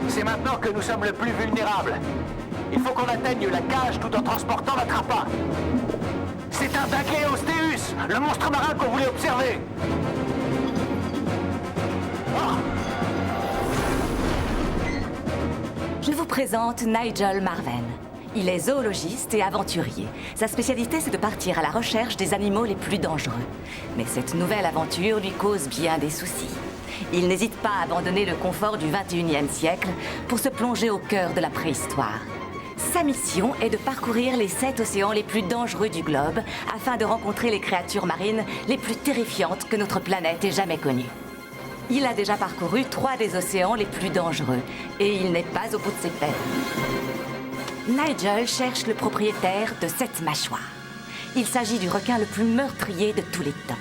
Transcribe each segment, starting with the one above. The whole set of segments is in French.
C'est maintenant que nous sommes le plus vulnérables. Il faut qu'on atteigne la cage tout en transportant notre appât. C'est un Dacleosteus, le monstre marin qu'on voulait observer. Oh! Je vous présente Nigel Marven. Il est zoologiste et aventurier. Sa spécialité, c'est de partir à la recherche des animaux les plus dangereux. Mais cette nouvelle aventure lui cause bien des soucis. Il n'hésite pas à abandonner le confort du 21e siècle pour se plonger au cœur de la préhistoire. Sa mission est de parcourir les 7 océans les plus dangereux du globe afin de rencontrer les créatures marines les plus terrifiantes que notre planète ait jamais connues. Il a déjà parcouru 3 des océans les plus dangereux et il n'est pas au bout de ses peines. Nigel cherche le propriétaire de cette mâchoire. Il s'agit du requin le plus meurtrier de tous les temps.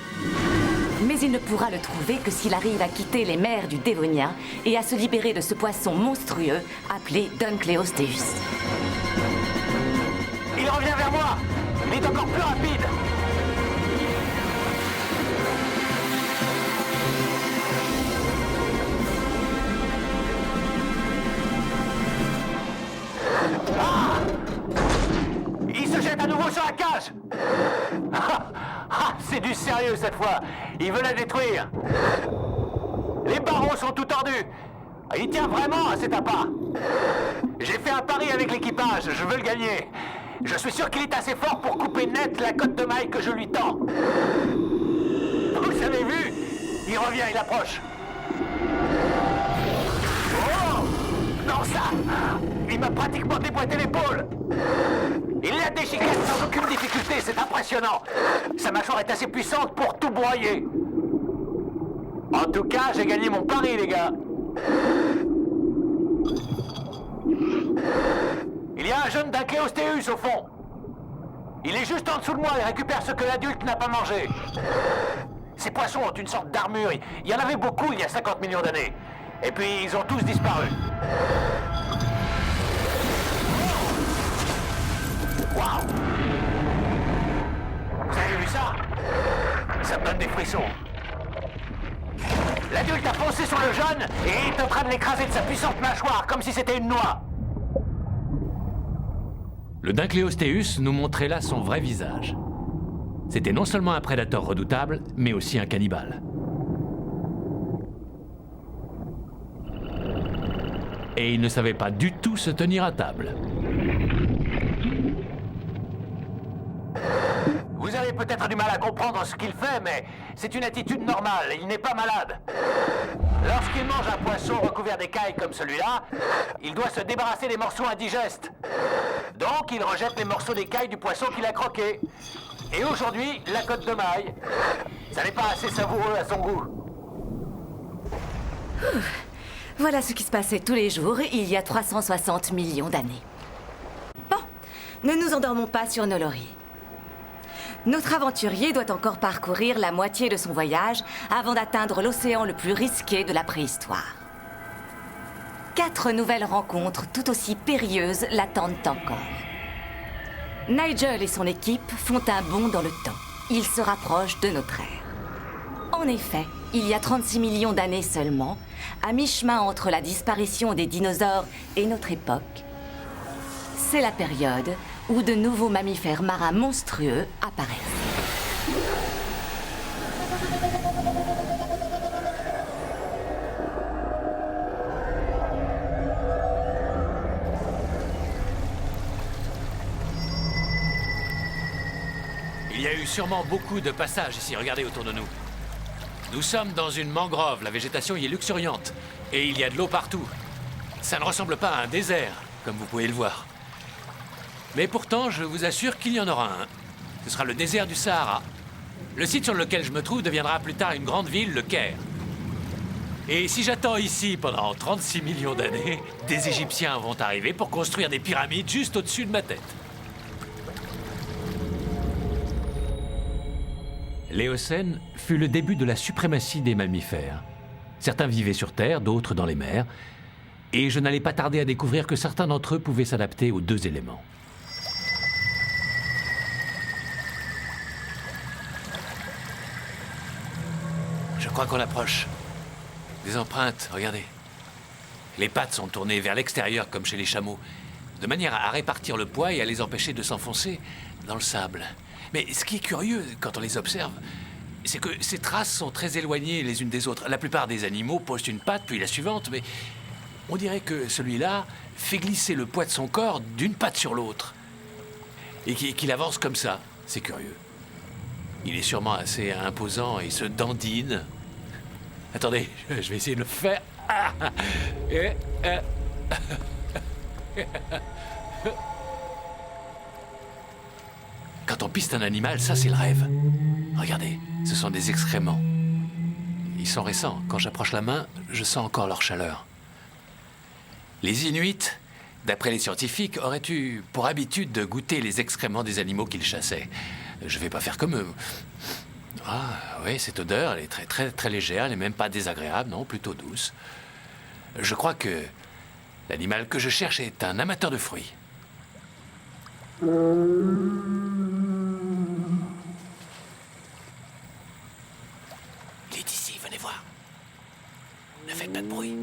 Mais il ne pourra le trouver que s'il arrive à quitter les mers du Dévonien et à se libérer de ce poisson monstrueux appelé Dunkleosteus. Il revient vers moi. Il est encore plus rapide. Ah! Il se jette à nouveau sur la cage. C'est du sérieux cette fois. Il veut la détruire. Les barreaux sont tout tordus. Il tient vraiment à cet appât. J'ai fait un pari avec l'équipage. Je veux le gagner. Je suis sûr qu'il est assez fort pour couper net la cotte de maille que je lui tends. Vous avez vu? Il revient, il approche. Oh! Non, ça! Il m'a pratiquement déboîté l'épaule. Il la déchiquette sans aucune difficulté, c'est impressionnant. Sa mâchoire est assez puissante pour tout broyer. En tout cas, j'ai gagné mon pari, les gars. Il y a un jeune Dacleosteus au fond. Il est juste en dessous de moi et récupère ce que l'adulte n'a pas mangé. Ces poissons ont une sorte d'armure. Il y en avait beaucoup il y a 50 millions d'années. Et puis, ils ont tous disparu. Waouh! Vous avez vu ça? Ça me donne des frissons. L'adulte a foncé sur le jeune et est en train de l'écraser de sa puissante mâchoire, comme si c'était une noix. Le Dunkleosteus nous montrait là son vrai visage. C'était non seulement un prédateur redoutable, mais aussi un cannibale. Et il ne savait pas du tout se tenir à table. Vous avez peut-être du mal à comprendre ce qu'il fait, mais c'est une attitude normale. Il n'est pas malade. Lorsqu'il mange un poisson recouvert d'écailles comme celui-là, il doit se débarrasser des morceaux indigestes. Donc, il rejette les morceaux d'écailles du poisson qu'il a croqué. Et aujourd'hui, la cotte de maille. Ça n'est pas assez savoureux à son goût. Voilà ce qui se passait tous les jours il y a 360 millions d'années. Bon, ne nous endormons pas sur nos lauriers. Notre aventurier doit encore parcourir la moitié de son voyage avant d'atteindre l'océan le plus risqué de la préhistoire. 4 nouvelles rencontres tout aussi périlleuses l'attendent encore. Nigel et son équipe font un bond dans le temps. Ils se rapprochent de notre ère. En effet, il y a 36 millions d'années seulement, à mi-chemin entre la disparition des dinosaures et notre époque, c'est la période où de nouveaux mammifères marins monstrueux apparaissent. Il y a eu sûrement beaucoup de passages ici, regardez autour de nous. Nous sommes dans une mangrove, la végétation y est luxuriante, et il y a de l'eau partout. Ça ne ressemble pas à un désert, comme vous pouvez le voir. Mais pourtant, je vous assure qu'il y en aura un. Ce sera le désert du Sahara. Le site sur lequel je me trouve deviendra plus tard une grande ville, le Caire. Et si j'attends ici pendant 36 millions d'années, des Égyptiens vont arriver pour construire des pyramides juste au-dessus de ma tête. L'Éocène fut le début de la suprématie des mammifères. Certains vivaient sur Terre, d'autres dans les mers, et je n'allais pas tarder à découvrir que certains d'entre eux pouvaient s'adapter aux 2 éléments. Je crois qu'on approche. Des empreintes, regardez. Les pattes sont tournées vers l'extérieur comme chez les chameaux, de manière à répartir le poids et à les empêcher de s'enfoncer dans le sable. Mais ce qui est curieux quand on les observe, c'est que ces traces sont très éloignées les unes des autres. La plupart des animaux posent une patte, puis la suivante, mais on dirait que celui-là fait glisser le poids de son corps d'une patte sur l'autre. Et qu'il avance comme ça. C'est curieux. Il est sûrement assez imposant et se dandine. Attendez, je vais essayer de le faire. Ah. Quand on piste un animal, ça c'est le rêve. Regardez, ce sont des excréments. Ils sont récents. Quand j'approche la main, je sens encore leur chaleur. Les Inuits, d'après les scientifiques, auraient eu pour habitude de goûter les excréments des animaux qu'ils chassaient. Je vais pas faire comme eux. Ah, oui, cette odeur, elle est très, très, très légère, elle n'est même pas désagréable, non, plutôt douce. Je crois que l'animal que je cherche est un amateur de fruits. Il est ici, venez voir. Ne faites pas de bruit.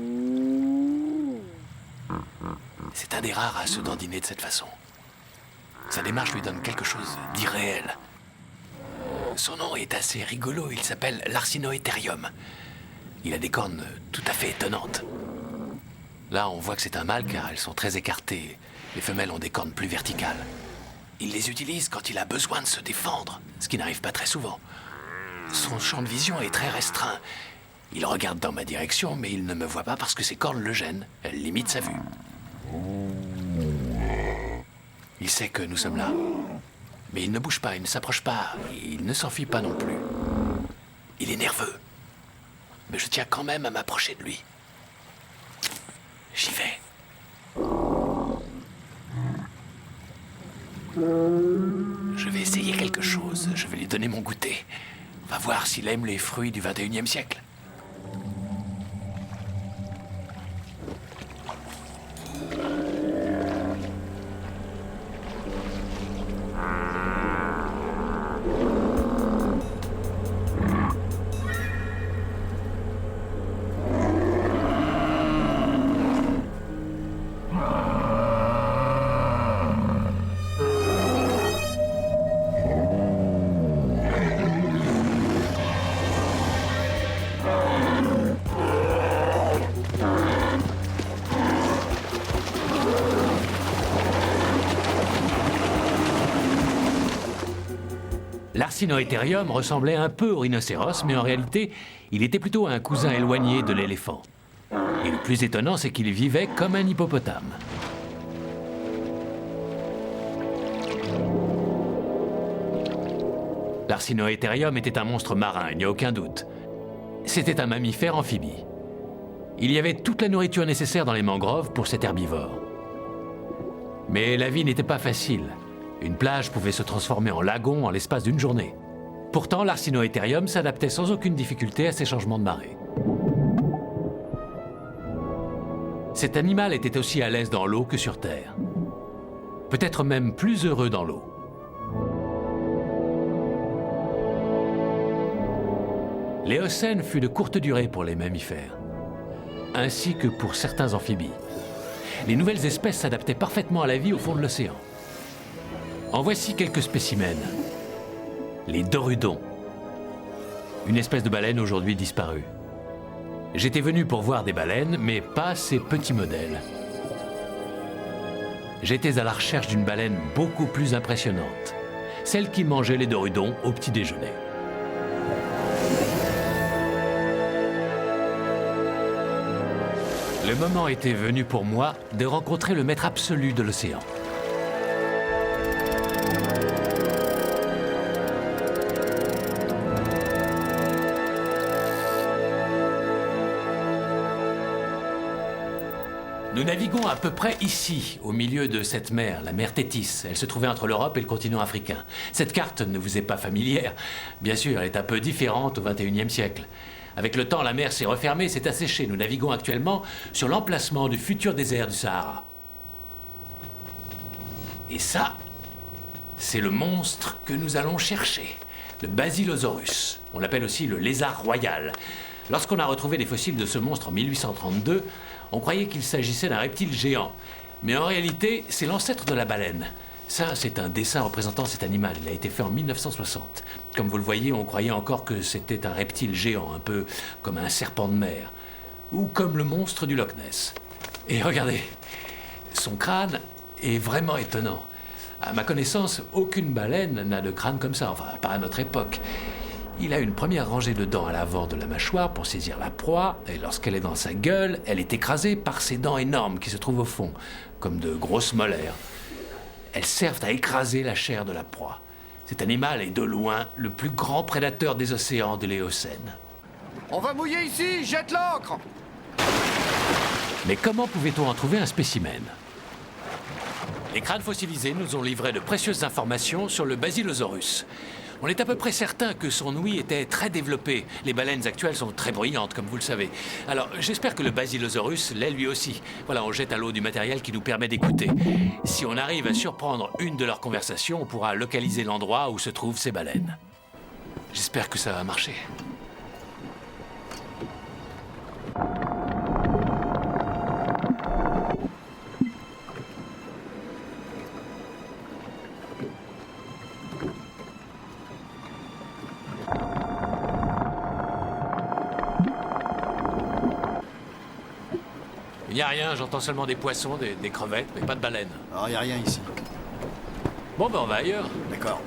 C'est un des rares à se dandiner de cette façon. Sa démarche lui donne quelque chose d'irréel. Son nom est assez rigolo, il s'appelle l'Arsinoitherium. Il a des cornes tout à fait étonnantes. Là, on voit que c'est un mâle car elles sont très écartées. Les femelles ont des cornes plus verticales. Il les utilise quand il a besoin de se défendre, ce qui n'arrive pas très souvent. Son champ de vision est très restreint. Il regarde dans ma direction, mais il ne me voit pas parce que ses cornes le gênent. Elles limitent sa vue. Il sait que nous sommes là. Mais il ne bouge pas, il ne s'approche pas, il ne s'enfuit pas non plus. Il est nerveux. Mais je tiens quand même à m'approcher de lui. J'y vais. Je vais essayer quelque chose, je vais lui donner mon goûter. On va voir s'il aime les fruits du 21e siècle. L'Arsinoitherium ressemblait un peu au rhinocéros, mais en réalité, il était plutôt un cousin éloigné de l'éléphant. Et le plus étonnant, c'est qu'il vivait comme un hippopotame. L'Arsinoitherium était un monstre marin, il n'y a aucun doute. C'était un mammifère amphibie. Il y avait toute la nourriture nécessaire dans les mangroves pour cet herbivore. Mais la vie n'était pas facile. Une plage pouvait se transformer en lagon en l'espace d'une journée. Pourtant, l'Arsinoitherium s'adaptait sans aucune difficulté à ces changements de marée. Cet animal était aussi à l'aise dans l'eau que sur Terre. Peut-être même plus heureux dans l'eau. L'Éocène fut de courte durée pour les mammifères, ainsi que pour certains amphibies. Les nouvelles espèces s'adaptaient parfaitement à la vie au fond de l'océan. En voici quelques spécimens. Les dorudons. Une espèce de baleine aujourd'hui disparue. J'étais venu pour voir des baleines, mais pas ces petits modèles. J'étais à la recherche d'une baleine beaucoup plus impressionnante. Celle qui mangeait les dorudons au petit déjeuner. Le moment était venu pour moi de rencontrer le maître absolu de l'océan. Nous naviguons à peu près ici, au milieu de cette mer, la mer Tétis. Elle se trouvait entre l'Europe et le continent africain. Cette carte ne vous est pas familière. Bien sûr, elle est un peu différente au XXIe siècle. Avec le temps, la mer s'est refermée, s'est asséchée. Nous naviguons actuellement sur l'emplacement du futur désert du Sahara. Et ça, c'est le monstre que nous allons chercher. Le Basilosaurus. On l'appelle aussi le lézard royal. Lorsqu'on a retrouvé des fossiles de ce monstre en 1832, on croyait qu'il s'agissait d'un reptile géant. Mais en réalité, c'est l'ancêtre de la baleine. Ça, c'est un dessin représentant cet animal. Il a été fait en 1960. Comme vous le voyez, on croyait encore que c'était un reptile géant, un peu comme un serpent de mer. Ou comme le monstre du Loch Ness. Et regardez, son crâne est vraiment étonnant. À ma connaissance, aucune baleine n'a de crâne comme ça, enfin, pas à notre époque. Il a une première rangée de dents à l'avant de la mâchoire pour saisir la proie, et lorsqu'elle est dans sa gueule, elle est écrasée par ses dents énormes qui se trouvent au fond, comme de grosses molaires. Elles servent à écraser la chair de la proie. Cet animal est de loin le plus grand prédateur des océans de l'Éocène. On va mouiller ici, jette l'ancre! Mais comment pouvait-on en trouver un spécimen? Les crânes fossilisés nous ont livré de précieuses informations sur le Basilosaurus. On est à peu près certain que son ouïe était très développée. Les baleines actuelles sont très bruyantes, comme vous le savez. Alors, j'espère que le Basilosaurus l'est lui aussi. Voilà, on jette à l'eau du matériel qui nous permet d'écouter. Si on arrive à surprendre une de leurs conversations, on pourra localiser l'endroit où se trouvent ces baleines. J'espère que ça va marcher. Il n'y a rien, j'entends seulement des poissons, des crevettes, mais pas de baleines. Alors, y a rien ici. Bon, ben on va ailleurs. D'accord.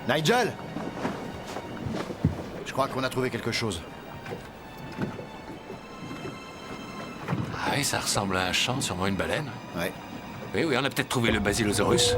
Nigel! Je crois qu'on a trouvé quelque chose. Ah oui, ça ressemble à un champ, sûrement une baleine. Ouais. Oui, on a peut-être trouvé le Basilosaurus.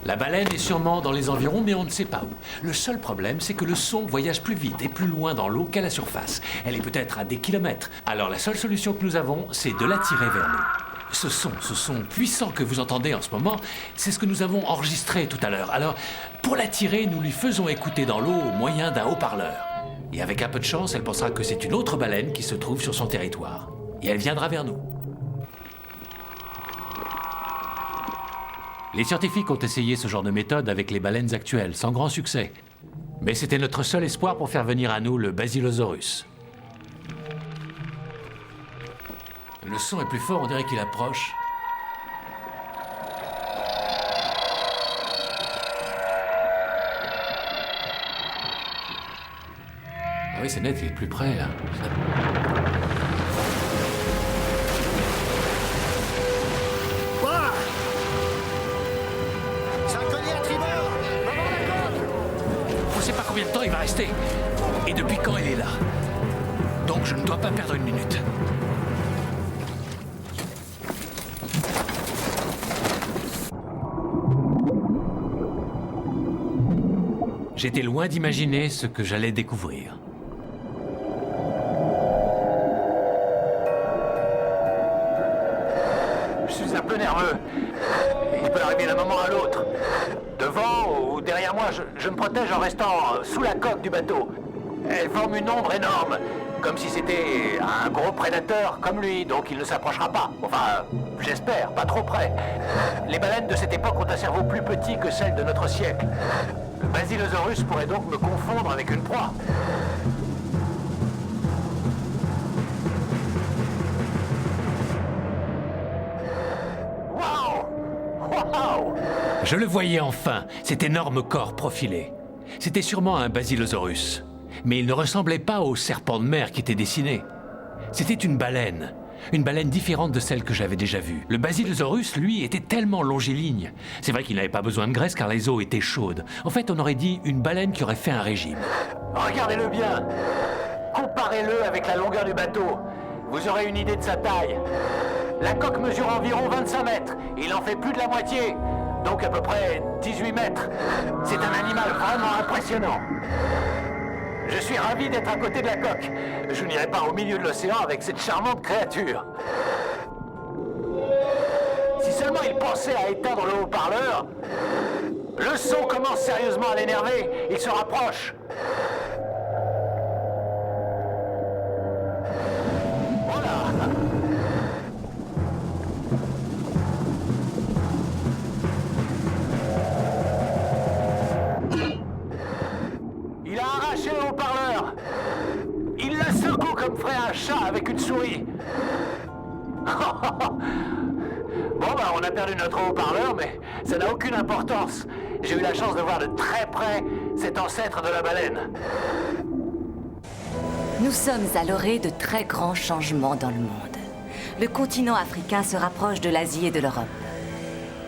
La baleine est sûrement dans les environs, mais on ne sait pas où. Le seul problème, c'est que le son voyage plus vite et plus loin dans l'eau qu'à la surface. Elle est peut-être à des kilomètres. Alors la seule solution que nous avons, c'est de l'attirer vers nous. Ce son puissant que vous entendez en ce moment, c'est ce que nous avons enregistré tout à l'heure. Alors, pour l'attirer, nous lui faisons écouter dans l'eau au moyen d'un haut-parleur. Et avec un peu de chance, elle pensera que c'est une autre baleine qui se trouve sur son territoire. Et elle viendra vers nous. Les scientifiques ont essayé ce genre de méthode avec les baleines actuelles, sans grand succès. Mais c'était notre seul espoir pour faire venir à nous le Basilosaurus. Le son est plus fort, on dirait qu'il approche. Ah oui, c'est net, il est plus près, là. On ne sait pas combien de temps il va rester. Et depuis quand il est là. Donc je ne dois pas perdre une minute. J'étais loin d'imaginer ce que j'allais découvrir. Je suis un peu nerveux. Il peut arriver d'un moment à l'autre. Devant ou derrière moi, je me protège en restant sous la coque du bateau. Elle forme une ombre énorme, comme si c'était un gros prédateur comme lui, donc il ne s'approchera pas. Enfin, j'espère, pas trop près. Les baleines de cette époque ont un cerveau plus petit que celle de notre siècle. Le Basilosaurus pourrait donc me confondre avec une proie. Waouh! Je le voyais enfin, cet énorme corps profilé. C'était sûrement un Basilosaurus. Mais il ne ressemblait pas au serpent de mer qui était dessiné. C'était une baleine différente de celle que j'avais déjà vue. Le Basilosaurus, lui, était tellement longiligne. C'est vrai qu'il n'avait pas besoin de graisse car les eaux étaient chaudes. En fait, on aurait dit une baleine qui aurait fait un régime. Regardez-le bien! Comparez-le avec la longueur du bateau. Vous aurez une idée de sa taille. La coque mesure environ 25 mètres. Il en fait plus de la moitié. Donc à peu près 18 mètres. C'est un animal vraiment impressionnant. Je suis ravi d'être à côté de la coque. Je n'irai pas au milieu de l'océan avec cette charmante créature. Si seulement il pensait à éteindre le haut-parleur. Le son commence sérieusement à l'énerver. Il se rapproche. Voilà. Il a arraché le haut-parleur. Il la secoue comme ferait un chat avec une souris. Bon, bah, on a perdu notre haut-parleur, mais ça n'a aucune importance. J'ai eu la chance de voir de très près cet ancêtre de la baleine. Nous sommes à l'orée de très grands changements dans le monde. Le continent africain se rapproche de l'Asie et de l'Europe.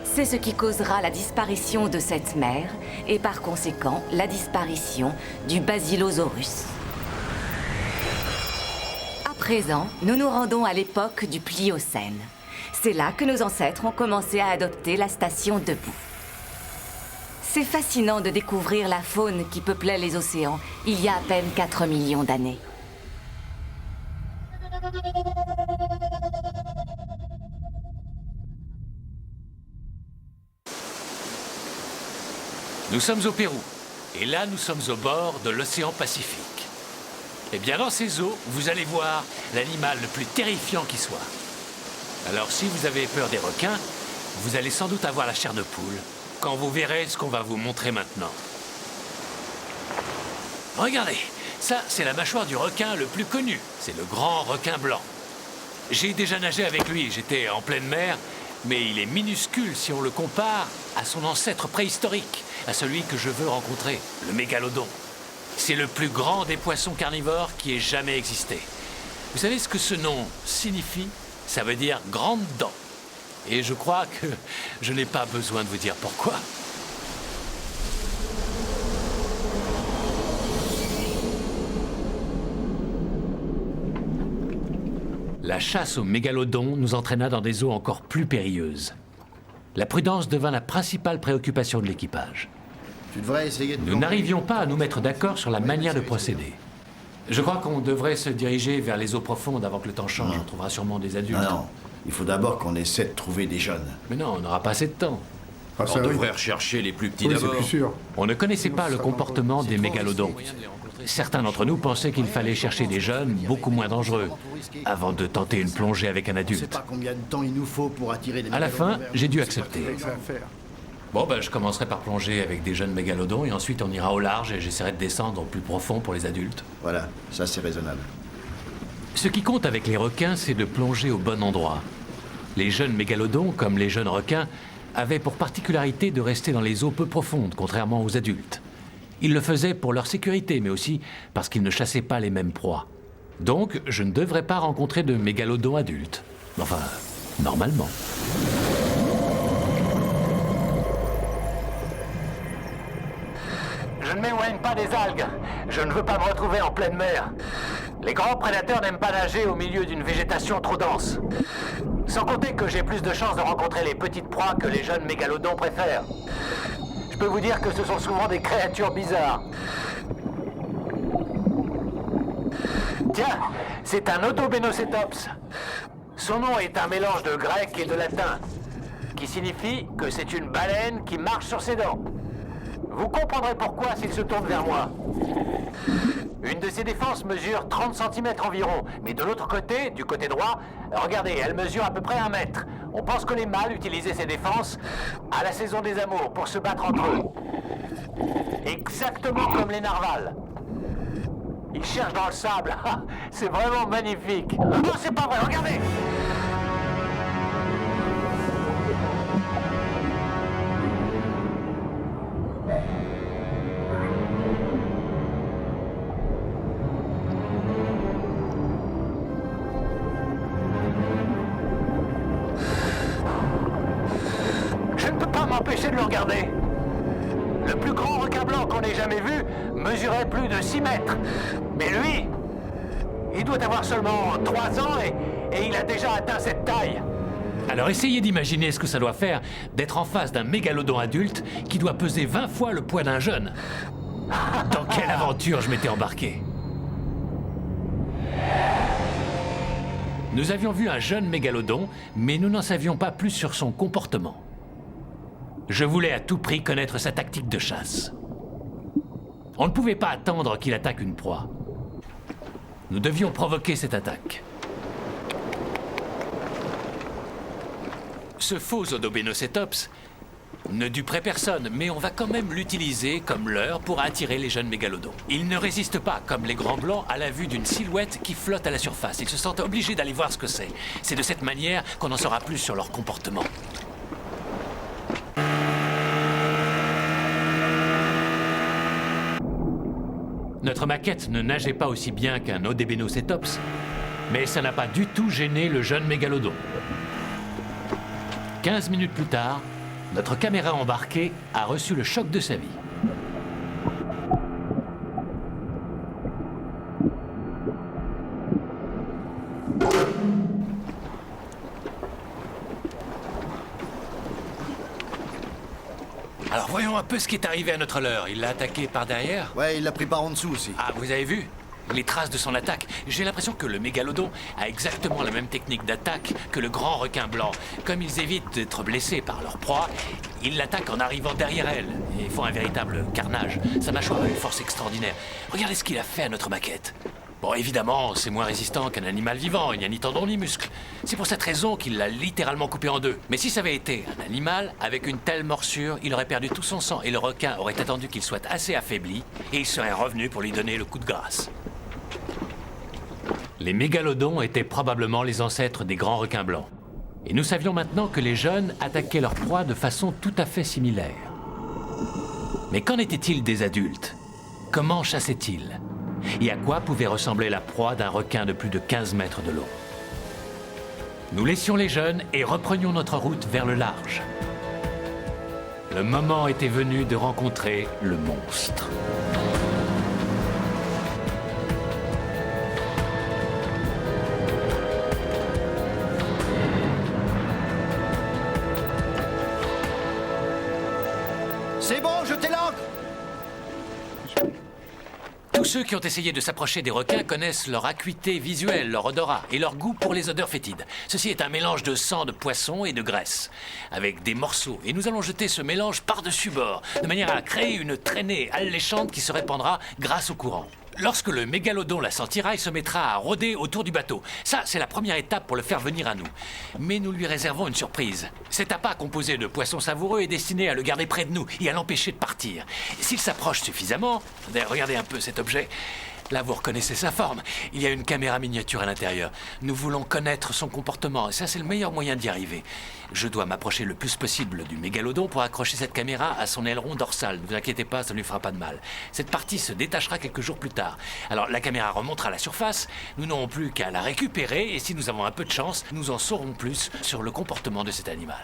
C'est ce qui causera la disparition de cette mer et par conséquent la disparition du Basilosaurus. À présent, nous nous rendons à l'époque du Pliocène. C'est là que nos ancêtres ont commencé à adopter la station debout. C'est fascinant de découvrir la faune qui peuplait les océans il y a à peine 4 millions d'années. Nous sommes au Pérou. Et là, nous sommes au bord de l'océan Pacifique. Et bien, dans ces eaux, vous allez voir l'animal le plus terrifiant qui soit. Alors, si vous avez peur des requins, vous allez sans doute avoir la chair de poule quand vous verrez ce qu'on va vous montrer maintenant. Regardez, ça, c'est la mâchoire du requin le plus connu. C'est le grand requin blanc. J'ai déjà nagé avec lui, j'étais en pleine mer, mais il est minuscule si on le compare à son ancêtre préhistorique, à celui que je veux rencontrer, le mégalodon. C'est le plus grand des poissons carnivores qui ait jamais existé. Vous savez ce que ce nom signifie? Ça veut dire grande dent. Et je crois que je n'ai pas besoin de vous dire pourquoi. La chasse au mégalodon nous entraîna dans des eaux encore plus périlleuses. La prudence devint la principale préoccupation de l'équipage. Tu devrais essayer de... Nous n'arrivions pas à nous mettre d'accord sur la manière de procéder. Je crois qu'on devrait se diriger vers les eaux profondes avant que le temps change. On trouvera sûrement des adultes. Non, il faut d'abord qu'on essaie de trouver des jeunes. Mais non, on n'aura pas assez de temps. Ah, On ça, oui. devrait rechercher les plus petits Oui, c'est d'abord. plus sûr. On ne connaissait pas le comportement des mégalodons. Certains d'entre nous pensaient qu'il fallait chercher des jeunes beaucoup moins dangereux avant de tenter une plongée avec un Je sais adulte. pas combien de temps il nous faut pour attirer les À la fin, mégalodons vers j'ai nous. dû C'est pas accepter. très Ça grave. à faire. Bon, ben, je commencerai par plonger avec des jeunes mégalodons et ensuite on ira au large et j'essaierai de descendre au plus profond pour les adultes. Voilà, ça c'est raisonnable. Ce qui compte avec les requins, c'est de plonger au bon endroit. Les jeunes mégalodons, comme les jeunes requins, avaient pour particularité de rester dans les eaux peu profondes, contrairement aux adultes. Ils le faisaient pour leur sécurité, mais aussi parce qu'ils ne chassaient pas les mêmes proies. Donc, je ne devrais pas rencontrer de mégalodons adultes. Enfin, normalement. Je ne m'éloigne pas des algues. Je ne veux pas me retrouver en pleine mer. Les grands prédateurs n'aiment pas nager au milieu d'une végétation trop dense. Sans compter que j'ai plus de chances de rencontrer les petites proies que les jeunes mégalodons préfèrent. Je peux vous dire que ce sont souvent des créatures bizarres. Tiens, c'est un Autobenocetops. Son nom est un mélange de grec et de latin, qui signifie que c'est une baleine qui marche sur ses dents. Vous comprendrez pourquoi s'il se tourne vers moi. Une de ses défenses mesure 30 cm environ, mais de l'autre côté, du côté droit, regardez, elle mesure à peu près 1 mètre. On pense que les mâles utilisaient ces défenses à la saison des amours pour se battre entre eux. Exactement comme les narvals. Ils cherchent dans le sable. C'est vraiment magnifique. Non, c'est pas vrai, regardez! Je ne peux pas m'empêcher de le regarder. Le plus grand requin blanc qu'on ait jamais vu mesurait plus de 6 mètres. Mais lui, Il doit avoir seulement 3 ans et il a déjà atteint cette taille. Alors essayez d'imaginer ce que ça doit faire d'être en face d'un mégalodon adulte qui doit peser 20 fois le poids d'un jeune. Dans quelle aventure je m'étais embarqué? Nous avions vu un jeune mégalodon, mais nous n'en savions pas plus sur son comportement. Je voulais à tout prix connaître sa tactique de chasse. On ne pouvait pas attendre qu'il attaque une proie. Nous devions provoquer cette attaque. Ce faux Odobénocétops ne duperait personne, mais on va quand même l'utiliser comme leurre pour attirer les jeunes mégalodons. Ils ne résistent pas, comme les grands blancs, à la vue d'une silhouette qui flotte à la surface. Ils se sentent obligés d'aller voir ce que c'est. C'est de cette manière qu'on en saura plus sur leur comportement. Notre maquette ne nageait pas aussi bien qu'un Odobénocétops, mais ça n'a pas du tout gêné le jeune mégalodon. 15 minutes plus tard, notre caméra embarquée a reçu le choc de sa vie. Alors voyons un peu ce qui est arrivé à notre leurre. Il l'a attaqué par derrière? Ouais, il l'a pris par en dessous aussi. Ah, vous avez vu? Les traces de son attaque. J'ai l'impression que le mégalodon a exactement la même technique d'attaque que le grand requin blanc. Comme ils évitent d'être blessés par leur proie, ils l'attaquent en arrivant derrière elle et font un véritable carnage. Sa mâchoire a une force extraordinaire. Regardez ce qu'il a fait à notre maquette. Bon, évidemment, c'est moins résistant qu'un animal vivant. Il n'y a ni tendons ni muscles. C'est pour cette raison qu'il l'a littéralement coupé en deux. Mais si ça avait été un animal, avec une telle morsure, il aurait perdu tout son sang et le requin aurait attendu qu'il soit assez affaibli et il serait revenu pour lui donner le coup de grâce. Les mégalodons étaient probablement les ancêtres des grands requins blancs. Et nous savions maintenant que les jeunes attaquaient leur proie de façon tout à fait similaire. Mais qu'en était-il des adultes? Comment chassaient-ils? Et à quoi pouvait ressembler la proie d'un requin de plus de 15 mètres de long? Nous laissions les jeunes et reprenions notre route vers le large. Le moment était venu de rencontrer le monstre. C'est bon, jetez l'ancre! Tous ceux qui ont essayé de s'approcher des requins connaissent leur acuité visuelle, leur odorat et leur goût pour les odeurs fétides. Ceci est un mélange de sang de poisson et de graisse, avec des morceaux. Et nous allons jeter ce mélange par-dessus bord, de manière à créer une traînée alléchante qui se répandra grâce au courant. Lorsque le mégalodon la sentira, il se mettra à rôder autour du bateau. Ça, c'est la première étape pour le faire venir à nous. Mais nous lui réservons une surprise. Cet appât composé de poissons savoureux est destiné à le garder près de nous et à l'empêcher de partir. S'il s'approche suffisamment... D'ailleurs, regardez un peu cet objet. Là, vous reconnaissez sa forme. Il y a une caméra miniature à l'intérieur. Nous voulons connaître son comportement, et ça, c'est le meilleur moyen d'y arriver. Je dois m'approcher le plus possible du mégalodon pour accrocher cette caméra à son aileron dorsal. Ne vous inquiétez pas, ça ne lui fera pas de mal. Cette partie se détachera quelques jours plus tard. Alors, la caméra remontera à la surface. Nous n'aurons plus qu'à la récupérer, et si nous avons un peu de chance, nous en saurons plus sur le comportement de cet animal.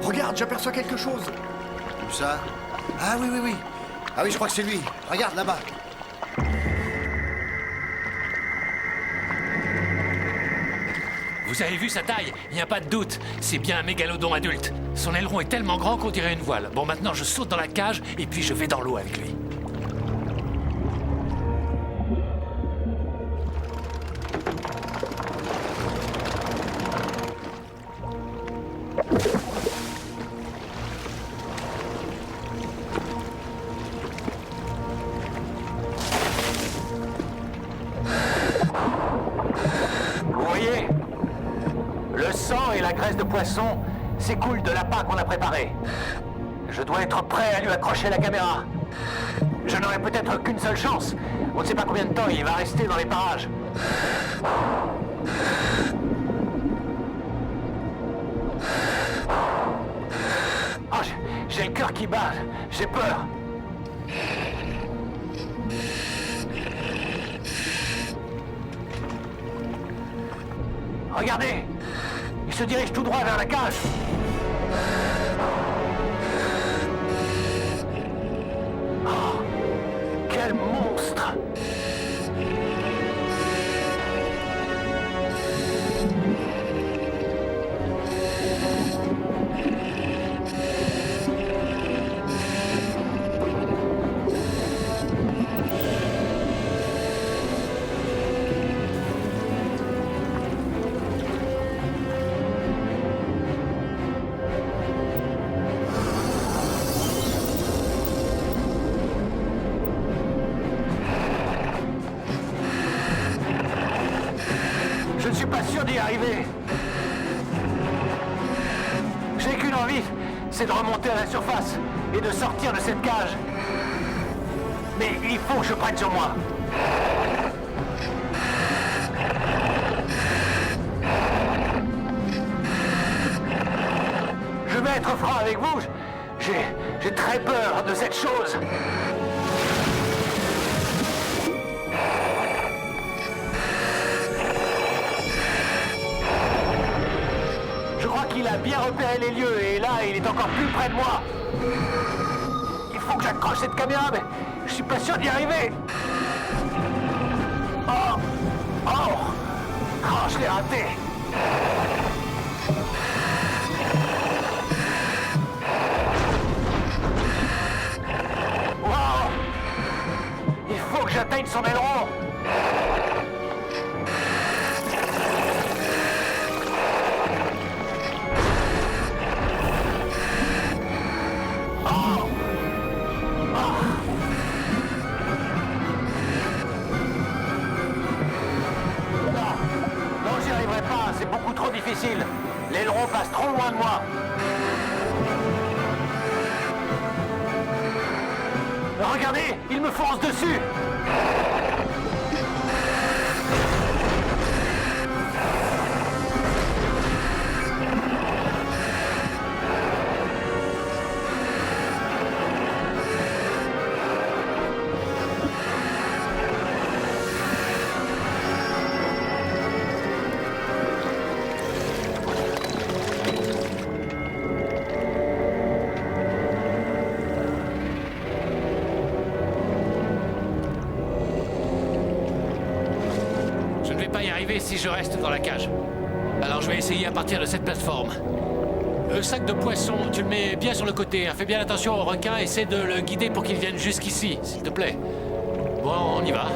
Regarde, j'aperçois quelque chose. Où ça? Ah oui, oui, oui. Ah oui, je crois que c'est lui. Regarde, là-bas. Vous avez vu sa taille? Il n'y a pas de doute. C'est bien un mégalodon adulte. Son aileron est tellement grand qu'on dirait une voile. Bon, maintenant, je saute dans la cage et puis je vais dans l'eau avec lui. Vous voyez? Le sang et la graisse de poisson s'écoulent de l'appât qu'on a préparé. Je dois être prêt à lui accrocher la caméra. Je n'aurai peut-être qu'une seule chance. On ne sait pas combien de temps il va rester dans les parages. Oh, j'ai le cœur qui bat. J'ai peur. Regardez! Il se dirige tout droit vers la cage. Oh, quel monstre! Je ne suis pas sûr d'y arriver. J'ai qu'une envie, c'est de remonter à la surface et de sortir de cette cage. Mais il faut que je prenne sur moi. Je vais être franc avec vous. J'ai très peur de cette chose. Je crois qu'il a bien repéré les lieux et là, il est encore plus près de moi. Il faut que j'accroche cette caméra, mais je suis pas sûr d'y arriver. Oh! Oh! Oh, je l'ai raté. Wow! Il faut que j'atteigne son aileron. C'est beaucoup trop difficile. L'aileron passe trop loin de moi. Regardez, il me fonce dessus. Si je reste dans la cage. Alors je vais essayer à partir de cette plateforme. Le sac de poisson, tu le mets bien sur le côté. Hein. Fais bien attention au requin, essaie de le guider pour qu'il vienne jusqu'ici, s'il te plaît. Bon, on y va.